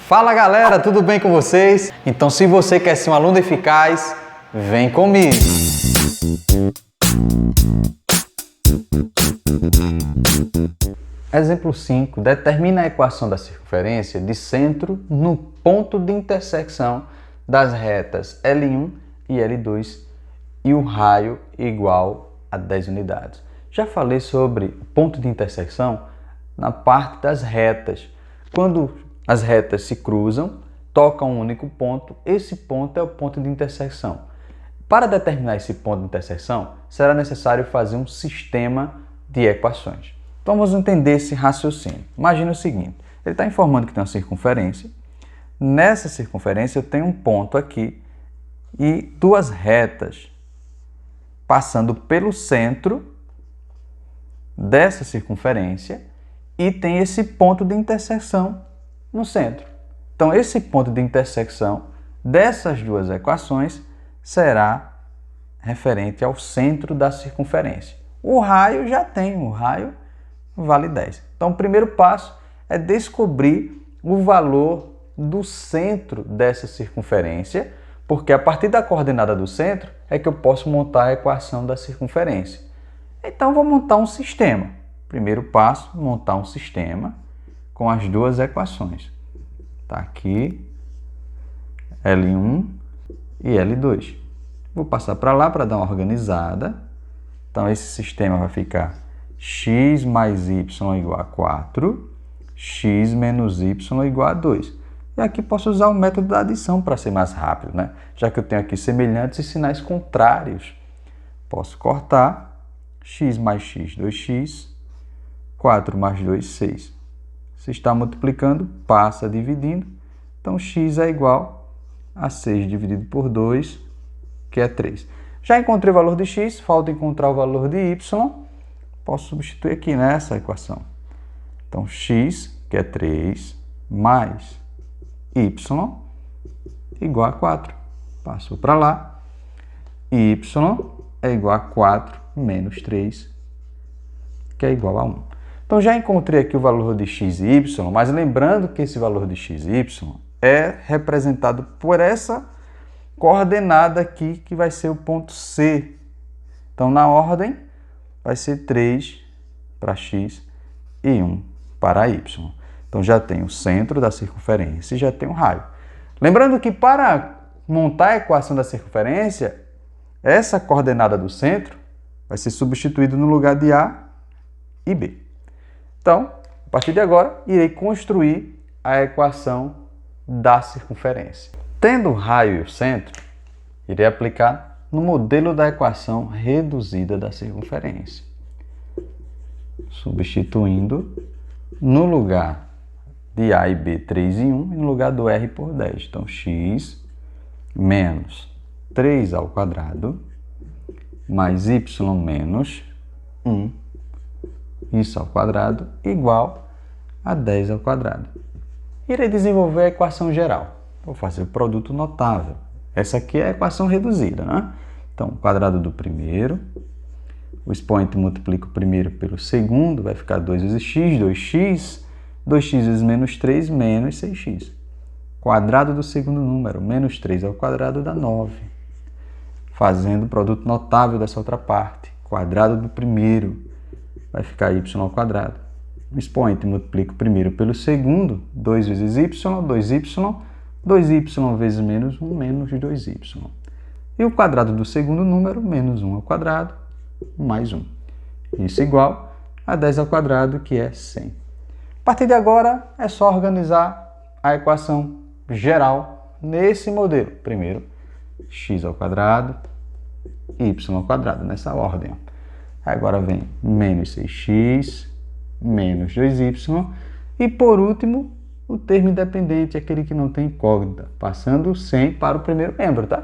Fala galera, tudo bem com vocês? Então se você quer ser um aluno eficaz, vem comigo! Exemplo 5. Determina a equação da circunferência de centro no ponto de intersecção das retas L1 e L2 e o raio igual a 10 unidades. Já falei sobre o ponto de intersecção na parte das retas. Quando as retas se cruzam, tocam um único ponto, esse ponto é o ponto de intersecção. Para determinar esse ponto de intersecção, será necessário fazer um sistema de equações. Então vamos entender esse raciocínio. Imagina o seguinte, ele está informando que tem uma circunferência. Nessa circunferência eu tenho um ponto aqui e duas retas passando pelo centro dessa circunferência e tem esse ponto de intersecção no centro. Então esse ponto de intersecção dessas duas equações será referente ao centro da circunferência. O raio já tem, o raio vale 10. Então o primeiro passo é descobrir o valor do centro dessa circunferência, porque a partir da coordenada do centro é que eu posso montar a equação da circunferência. Então vou montar um sistema. Primeiro passo, montar um sistema com as duas equações. Está aqui L1 e L2. Vou passar para lá para dar uma organizada. Então esse sistema vai ficar x mais y igual a 4, x menos y igual a 2. E aqui posso usar o método da adição para ser mais rápido, né? Já que eu tenho aqui semelhantes e sinais contrários. Posso cortar x mais x, 2x, 4 mais 2, 6. Se está multiplicando, passa dividindo. Então x é igual a 6 dividido por 2, que é 3. Já encontrei o valor de x, falta encontrar o valor de y. Posso substituir aqui nessa equação. Então x, que é 3, mais y igual a 4. Passou para lá. Y é igual a 4 menos 3, que é igual a 1. Então já encontrei aqui o valor de x e y, mas lembrando que esse valor de x e y é representado por essa coordenada aqui, que vai ser o ponto C. Então na ordem vai ser 3 para x e 1 para y. Então já tem o centro da circunferência e já tem o raio. Lembrando que para montar a equação da circunferência, essa coordenada do centro vai ser substituída no lugar de A e B. Então, a partir de agora, irei construir a equação da circunferência. Tendo o raio e o centro, irei aplicar no modelo da equação reduzida da circunferência. Substituindo no lugar de A e B 3 e 1 e no lugar do R por 10. Então, x menos 3 ao quadrado mais y menos 1, isso ao quadrado, igual a 10 ao quadrado. Irei desenvolver a equação geral. Vou fazer o produto notável. Essa aqui é a equação reduzida, né? Então, o quadrado do primeiro, o expoente multiplica o primeiro pelo segundo, vai ficar 2 vezes x, 2x, 2x vezes menos 3, menos 6x. Quadrado do segundo número, menos 3 ao quadrado dá 9. Fazendo o produto notável dessa outra parte, quadrado do primeiro, vai ficar y ao quadrado. O expoente multiplica o primeiro pelo segundo, 2 vezes y, 2y, 2y vezes menos 1, menos 2y. E o quadrado do segundo número, menos 1 ao quadrado, mais 1. Isso igual a 10 ao quadrado, que é 100. A partir de agora, é só organizar a equação geral nesse modelo. Primeiro, x ao quadrado, y ao quadrado, nessa ordem. Agora vem menos 6x, menos 2y. E por último, o termo independente, aquele que não tem incógnita, passando o 100 para o primeiro membro, tá?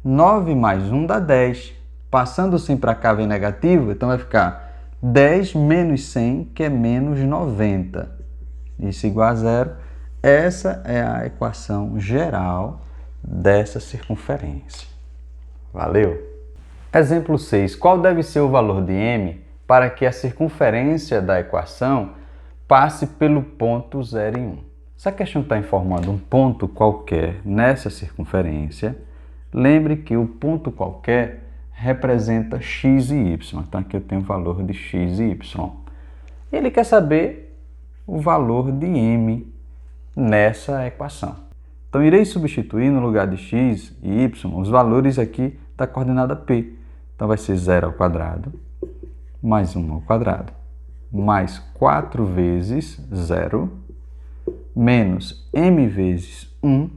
9 mais 1 dá 10. Passando o 100 para cá vem negativo, então vai ficar 10 menos 100, que é menos 90. Isso igual a zero. Essa é a equação geral dessa circunferência. Valeu! Exemplo 6. Qual deve ser o valor de m para que a circunferência da equação passe pelo ponto 0 e 1? Se a questão está informando um ponto qualquer nessa circunferência, lembre que o ponto qualquer representa x e y. Então aqui eu tenho o valor de x e y. E ele quer saber o valor de m nessa equação. Então irei substituir no lugar de x e y os valores aqui da coordenada p. Então vai ser 0 ao quadrado mais 1 ao quadrado mais 4 vezes 0 menos m vezes 1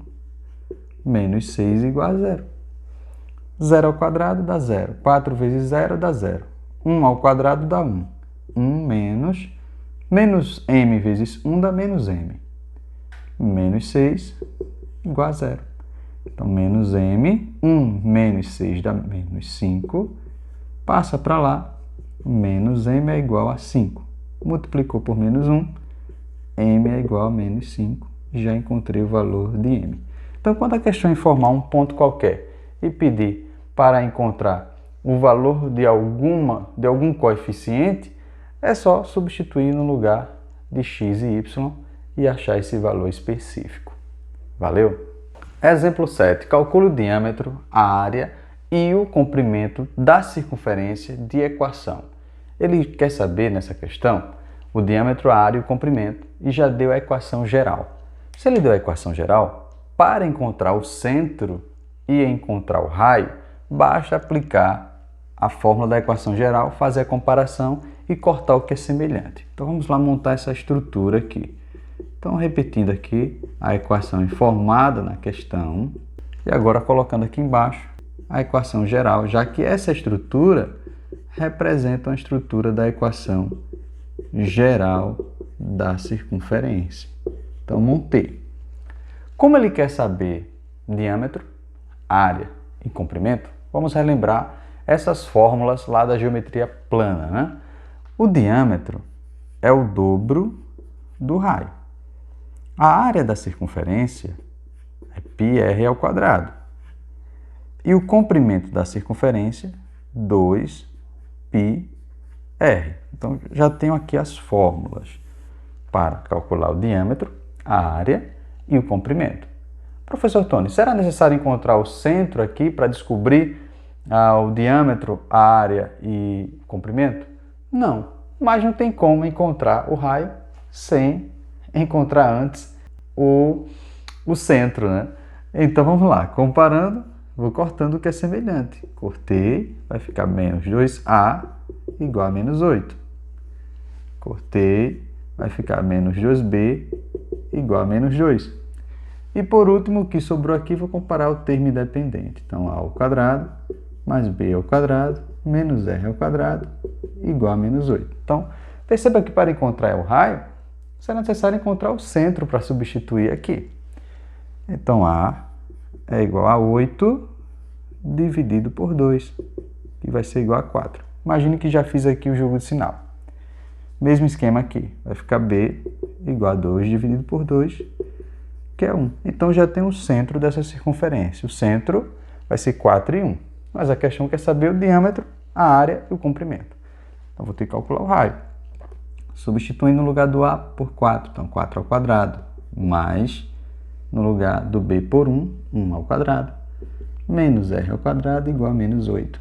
menos 6 igual a 0. 0 ao quadrado dá 0. 4 vezes 0 dá 0. 1 ao quadrado dá 1. 1 menos m vezes 1 dá menos m. Menos 6 igual a 0. Então, menos m, 1 menos 6 dá menos 5. Passa para lá, menos m é igual a 5. Multiplicou por menos 1, m é igual a menos 5. Já encontrei o valor de m. Então, quando a questão informar um ponto qualquer e pedir para encontrar o valor de algum coeficiente, é só substituir no lugar de x e y e achar esse valor específico. Valeu? Exemplo 7. Calcule o diâmetro, a área e o comprimento da circunferência de equação. Ele quer saber nessa questão o diâmetro, a área e o comprimento e já deu a equação geral. Se ele deu a equação geral, para encontrar o centro e encontrar o raio, basta aplicar a fórmula da equação geral, fazer a comparação e cortar o que é semelhante. Então vamos lá montar essa estrutura aqui. Então repetindo aqui a equação informada na questão e agora colocando aqui embaixo a equação geral, já que essa estrutura representa a estrutura da equação geral da circunferência. Então montei. Como ele quer saber diâmetro, área e comprimento, vamos relembrar essas fórmulas lá da geometria plana, né? O diâmetro é o dobro do raio. A área da circunferência é πr ao quadrado. E o comprimento da circunferência, 2πr. Então, já tenho aqui as fórmulas para calcular o diâmetro, a área e o comprimento. Professor Tony, será necessário encontrar o centro aqui para descobrir o diâmetro, a área e o comprimento? Não, mas não tem como encontrar o raio sem encontrar antes o centro, né? Então vamos lá, comparando, vou cortando o que é semelhante. Cortei, vai ficar menos 2a igual a menos 8. Cortei, vai ficar menos 2b igual a menos 2. E por último, o que sobrou aqui, vou comparar o termo independente. Então, a ao quadrado mais b ao quadrado menos r ao quadrado igual a menos 8. Então, perceba que para encontrar o raio, será necessário encontrar o centro para substituir aqui. Então, a é igual a 8 dividido por 2, que vai ser igual a 4. Imagine que já fiz aqui o jogo de sinal. Mesmo esquema aqui, vai ficar b igual a 2 dividido por 2, que é 1. Então, já tem o centro dessa circunferência. O centro vai ser 4 e 1. Mas a questão quer saber o diâmetro, a área e o comprimento. Então, vou ter que calcular o raio. Substituindo no lugar do a por 4, então 4 ao quadrado, mais no lugar do b por 1, 1 ao quadrado, menos r ao quadrado igual a menos 8.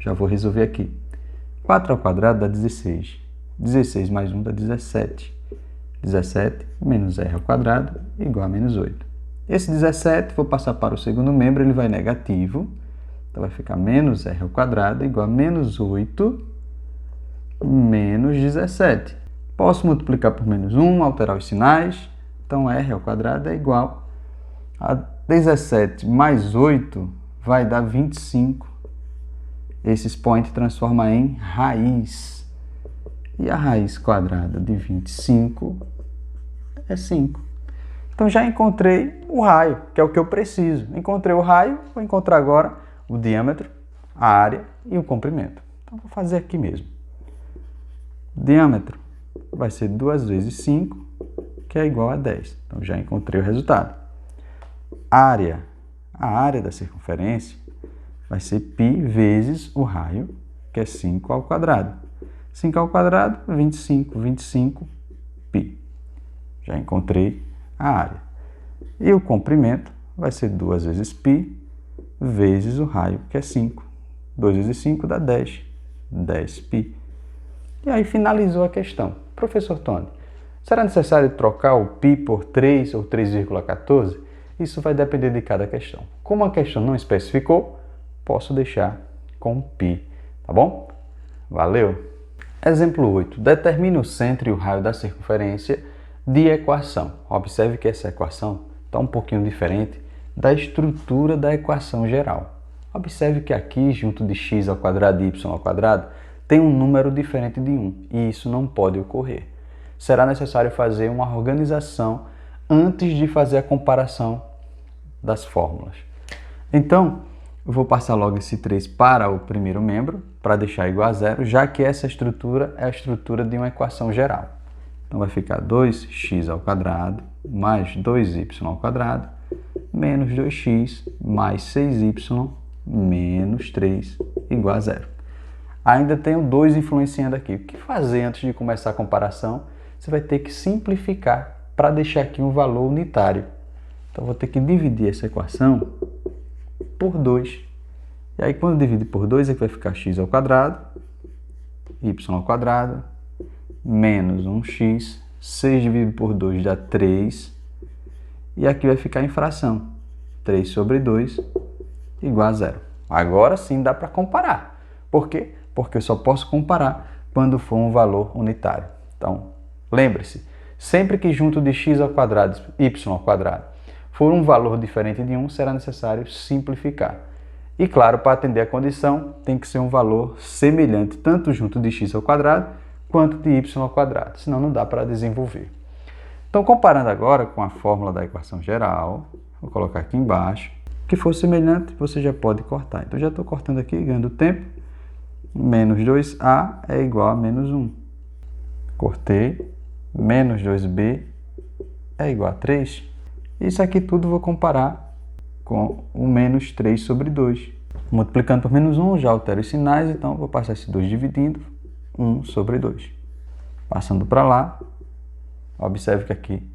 Já vou resolver aqui. 4 ao quadrado dá 16. 16 mais 1 dá 17. 17 menos r ao quadrado igual a menos 8. Esse 17, vou passar para o segundo membro, ele vai negativo. Então vai ficar menos r ao quadrado igual a menos 8 menos 17. Posso multiplicar por menos 1, alterar os sinais. Então, r ao quadrado é igual a 17 mais 8 vai dar 25. Esse expoente transforma em raiz. E a raiz quadrada de 25 é 5. Então, já encontrei o raio, que é o que eu preciso. Encontrei o raio, vou encontrar agora o diâmetro, a área e o comprimento. Então, vou fazer aqui mesmo. Diâmetro vai ser 2 vezes 5, que é igual a 10. Então, já encontrei o resultado. Área. A área da circunferência vai ser π vezes o raio, que é 5 ao quadrado. 5 ao quadrado, 25. 25 π. Já encontrei a área. E o comprimento vai ser 2 vezes π vezes o raio, que é 5. 2 vezes 5 dá 10. 10π. E aí finalizou a questão. Professor Tony, será necessário trocar o π por 3 ou 3,14? Isso vai depender de cada questão. Como a questão não especificou, posso deixar com π, tá bom? Valeu! Exemplo 8. Determine o centro e o raio da circunferência de equação. Observe que essa equação está um pouquinho diferente da estrutura da equação geral. Observe que aqui, junto de x ao quadrado e y ao quadrado, tem um número diferente de 1, e isso não pode ocorrer. Será necessário fazer uma organização antes de fazer a comparação das fórmulas. Então, eu vou passar logo esse 3 para o primeiro membro, para deixar igual a zero, já que essa estrutura é a estrutura de uma equação geral. Então, vai ficar 2x ao quadrado mais 2y ao quadrado menos 2x mais 6y menos 3 igual a zero. Ainda tenho 2 influenciando aqui. O que fazer antes de começar a comparação? Você vai ter que simplificar para deixar aqui um valor unitário. Então, vou ter que dividir essa equação por 2. E aí, quando dividir por 2, é que vai ficar x ao quadrado, y ao quadrado, menos 1x. 6 dividido por 2 dá 3. E aqui vai ficar em fração. 3 sobre 2 igual a zero. Agora sim dá para comparar. Por quê? Porque eu só posso comparar quando for um valor unitário. Então, lembre-se, sempre que junto de x ao quadrado e y ao quadrado for um valor diferente de 1, será necessário simplificar. E claro, para atender a condição, tem que ser um valor semelhante tanto junto de x ao quadrado quanto de y ao quadrado, senão não dá para desenvolver. Então, comparando agora com a fórmula da equação geral, vou colocar aqui embaixo, que for semelhante, você já pode cortar. Então, já estou cortando aqui, ganhando tempo. Menos 2a é igual a menos 1. Cortei. Menos 2b é igual a 3. Isso aqui tudo vou comparar com o menos 3 sobre 2. Multiplicando por menos 1, já altero os sinais, então vou passar esse 2 dividindo. 1 sobre 2. Passando para lá, observe que aqui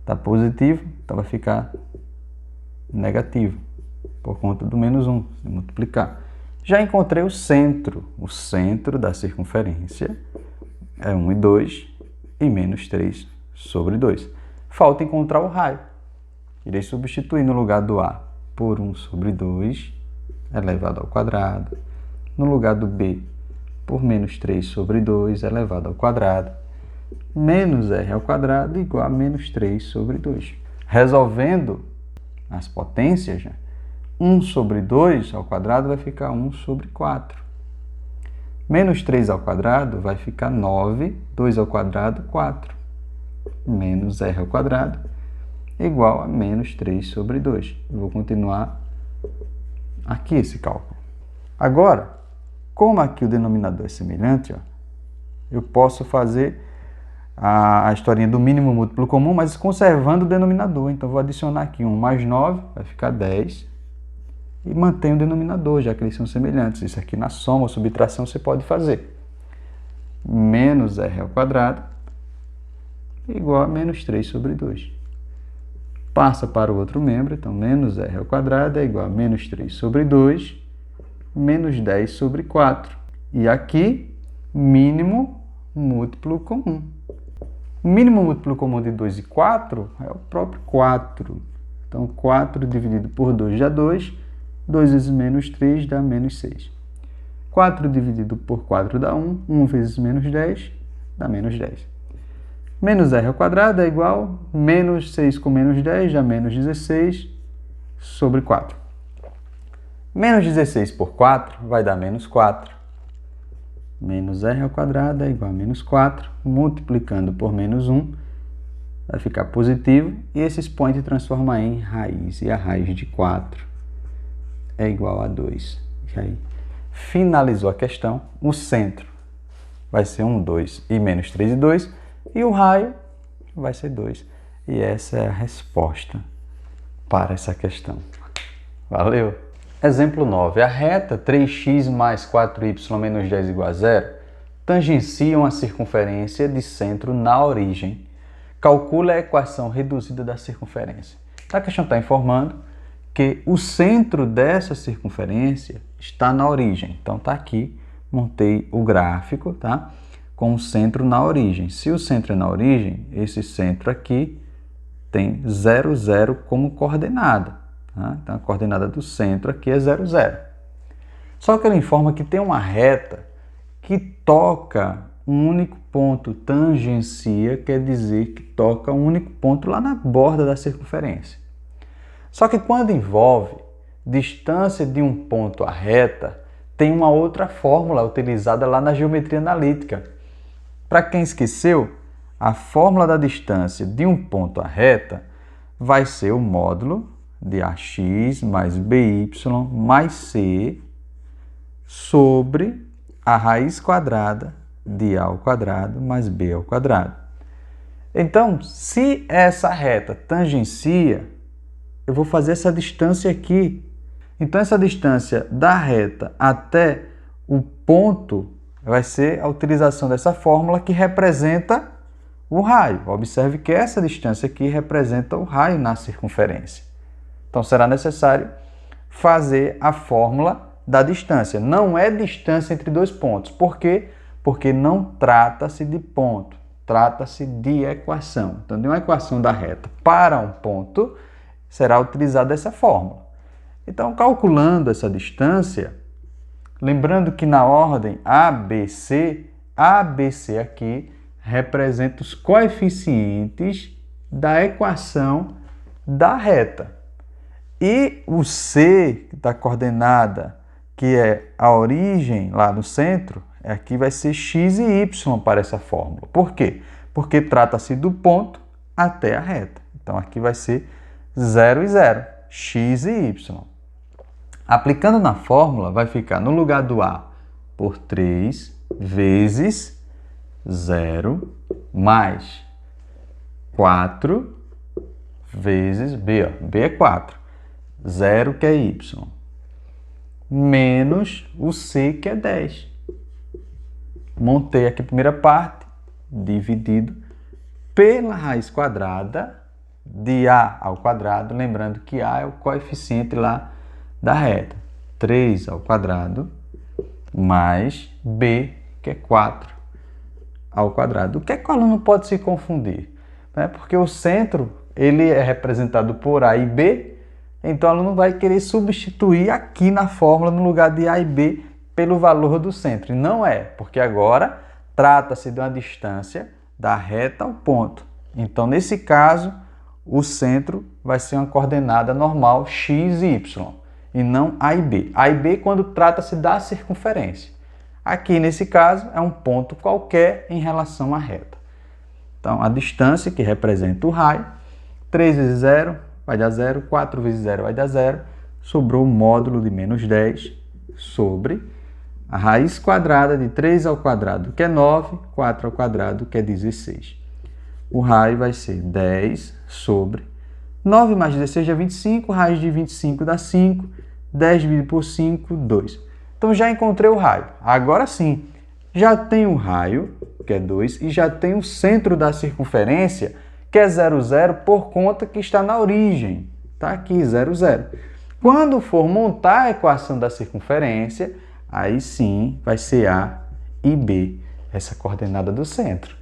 está positivo, então vai ficar negativo, por conta do menos 1, se multiplicar. Já encontrei o centro da circunferência é 1 e 2 e menos 3 sobre 2. Falta encontrar o raio. Irei substituir no lugar do A por 1 sobre 2 elevado ao quadrado, no lugar do B por menos 3 sobre 2 elevado ao quadrado, menos r ao quadrado igual a menos 3 sobre 2. Resolvendo as potências, 1 sobre 2 ao quadrado vai ficar 1 sobre 4. Menos 3 ao quadrado vai ficar 9, 2 ao quadrado, 4. Menos r ao quadrado igual a menos 3 sobre 2. Eu vou continuar aqui esse cálculo. Agora, como aqui o denominador é semelhante, eu posso fazer a historinha do mínimo múltiplo comum, mas conservando o denominador. Então, vou adicionar aqui 1 mais 9, vai ficar 10. E mantenho o denominador, já que eles são semelhantes. Isso aqui na soma ou subtração você pode fazer. Menos r ao quadrado igual a menos 3 sobre 2. Passa para o outro membro, então menos r ao quadrado é igual a menos 3 sobre 2, menos 10 sobre 4. E aqui, mínimo múltiplo comum. O mínimo múltiplo comum de 2 e 4 é o próprio 4. Então, 4 dividido por 2 dá 2. 2 vezes menos 3 dá menos 6. 4 dividido por 4 dá 1. 1 vezes menos 10 dá menos 10. Menos r ao quadrado é igual a menos 6 com menos 10 dá menos 16 sobre 4. Menos 16 por 4 vai dar menos 4. Menos r ao quadrado é igual a menos 4. Multiplicando por menos 1 vai ficar positivo. E esse expoente transforma em raiz. E a raiz de 4 é igual a 2. E aí, finalizou a questão. O centro vai ser 1, 2 e menos 3 e 2. E o raio vai ser 2. E essa é a resposta para essa questão. Valeu! Exemplo 9. A reta 3x mais 4y menos 10 igual a 0 tangenciam a circunferência de centro na origem, calcule a equação reduzida da circunferência. Então, a questão está informando que o centro dessa circunferência está na origem. Então, está aqui, montei o gráfico, tá? Com o centro na origem. Se o centro é na origem, esse centro aqui tem 0, 0 como coordenada. Tá? Então, a coordenada do centro aqui é 0, 0. Só que ele informa que tem uma reta que toca um único ponto, tangencia, quer dizer que toca um único ponto lá na borda da circunferência. Só que quando envolve distância de um ponto à reta, tem uma outra fórmula utilizada lá na geometria analítica. Para quem esqueceu, a fórmula da distância de um ponto à reta vai ser o módulo de AX mais BY mais C sobre a raiz quadrada de A ao quadrado mais B ao quadrado. Então, se essa reta tangencia, eu vou fazer essa distância aqui. Então, essa distância da reta até o ponto vai ser a utilização dessa fórmula que representa o raio. Observe que essa distância aqui representa o raio na circunferência. Então, será necessário fazer a fórmula da distância. Não é distância entre dois pontos. Por quê? Porque não trata-se de ponto, trata-se de equação. Então, de uma equação da reta para um ponto, será utilizada essa fórmula. Então, calculando essa distância, lembrando que na ordem ABC aqui representa os coeficientes da equação da reta. E o C da coordenada, que é a origem lá no centro, aqui vai ser x e y para essa fórmula. Por quê? Porque trata-se do ponto até a reta. Então, aqui vai ser 0 e 0, x e y. Aplicando na fórmula, vai ficar no lugar do A por 3 vezes 0 mais 4 vezes B. Ó. B é 4. 0 que é y. Menos o C que é 10. Montei aqui a primeira parte, dividido pela raiz quadrada de A ao quadrado. Lembrando que A é o coeficiente lá da reta. 3 ao quadrado mais B, que é 4 ao quadrado. O que é que o aluno pode se confundir? Porque o centro ele é representado por A e B, então o aluno vai querer substituir aqui na fórmula, no lugar de A e B, pelo valor do centro. E não é, porque agora trata-se de uma distância da reta ao ponto. Então, nesse caso, o centro vai ser uma coordenada normal x e y, e não A e B. A e B quando trata-se da circunferência. Aqui, nesse caso, é um ponto qualquer em relação à reta. Então, a distância que representa o raio, 3 vezes 0 vai dar 0, 4 vezes 0 vai dar 0, sobrou o módulo de menos 10 sobre a raiz quadrada de 3 ao quadrado, que é 9, 4 ao quadrado, que é 16. O raio vai ser 10 sobre 9 mais 16 é 25, raiz de 25 dá 5, 10 dividido por 5, 2. Então, já encontrei o raio. Agora sim, já tenho o raio, que é 2, e já tenho o centro da circunferência, que é 0, 0, por conta que está na origem. Está aqui, 0, 0. Quando for montar a equação da circunferência, aí sim vai ser A e B, essa coordenada do centro.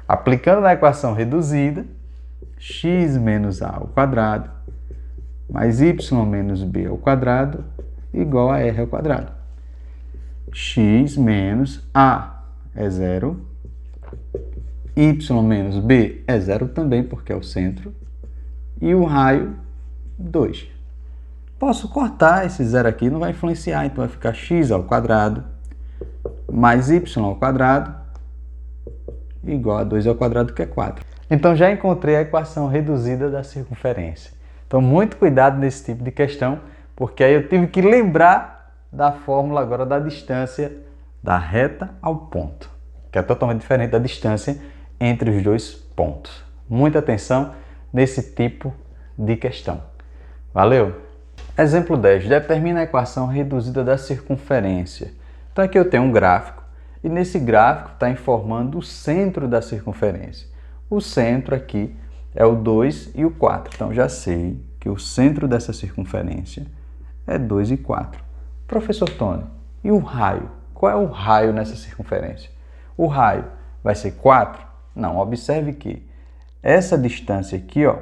Aplicando na equação reduzida, x menos A ao quadrado mais y menos B ao quadrado igual a R ao quadrado. X menos A é 0, y menos B é 0 também, porque é o centro, e o raio 2. Posso cortar esse 0 aqui, não vai influenciar, então vai ficar x ao quadrado mais y ao quadrado igual a 2 ao quadrado, que é 4. Então, já encontrei a equação reduzida da circunferência. Então, muito cuidado nesse tipo de questão, porque aí eu tive que lembrar da fórmula agora da distância da reta ao ponto, que é totalmente diferente da distância entre os dois pontos. Muita atenção nesse tipo de questão. Valeu! Exemplo 10. Determina a equação reduzida da circunferência. Então, aqui eu tenho um gráfico, e nesse gráfico está informando o centro da circunferência. O centro aqui é o 2 e o 4. Então, já sei que o centro dessa circunferência é 2 e 4. Professor Tony, e o raio? Qual é o raio nessa circunferência? O raio vai ser 4? Não, observe que essa distância aqui, ó,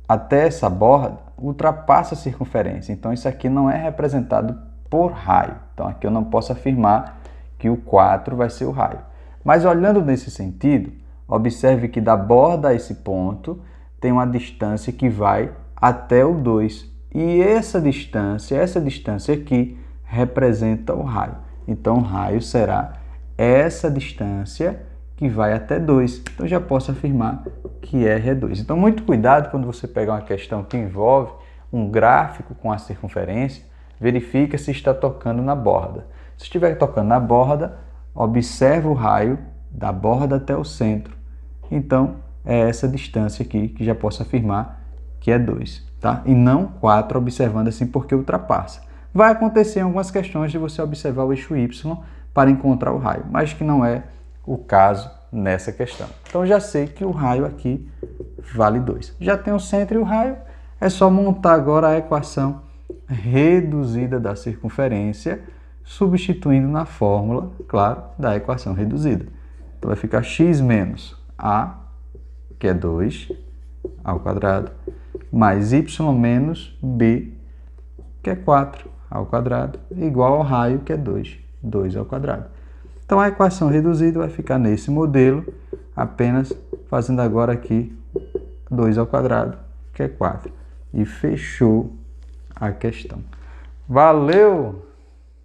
até essa borda, ultrapassa a circunferência. Então, isso aqui não é representado por raio. Então, aqui eu não posso afirmar que o 4 vai ser o raio. Mas, olhando nesse sentido, observe que da borda a esse ponto tem uma distância que vai até o 2. E essa distância aqui, representa o raio. Então, o raio será essa distância que vai até 2. Então, já posso afirmar que R é 2. Então, muito cuidado quando você pegar uma questão que envolve um gráfico com a circunferência, verifica se está tocando na borda. Se estiver tocando na borda, observa o raio da borda até o centro. Então, é essa distância aqui que já posso afirmar que é 2, tá? E não 4, observando assim porque ultrapassa. Vai acontecer em algumas questões de você observar o eixo Y para encontrar o raio, mas que não é o caso nessa questão. Então, já sei que o raio aqui vale 2. Já tem o centro e o raio, é só montar agora a equação reduzida da circunferência, substituindo na fórmula, claro, da equação reduzida. Então, vai ficar x menos a, que é 2, ao quadrado, mais y menos b, que é 4, ao quadrado, igual ao raio, que é 2, 2 ao quadrado. Então, a equação reduzida vai ficar nesse modelo, apenas fazendo agora aqui 2 ao quadrado, que é 4. E fechou a questão. Valeu!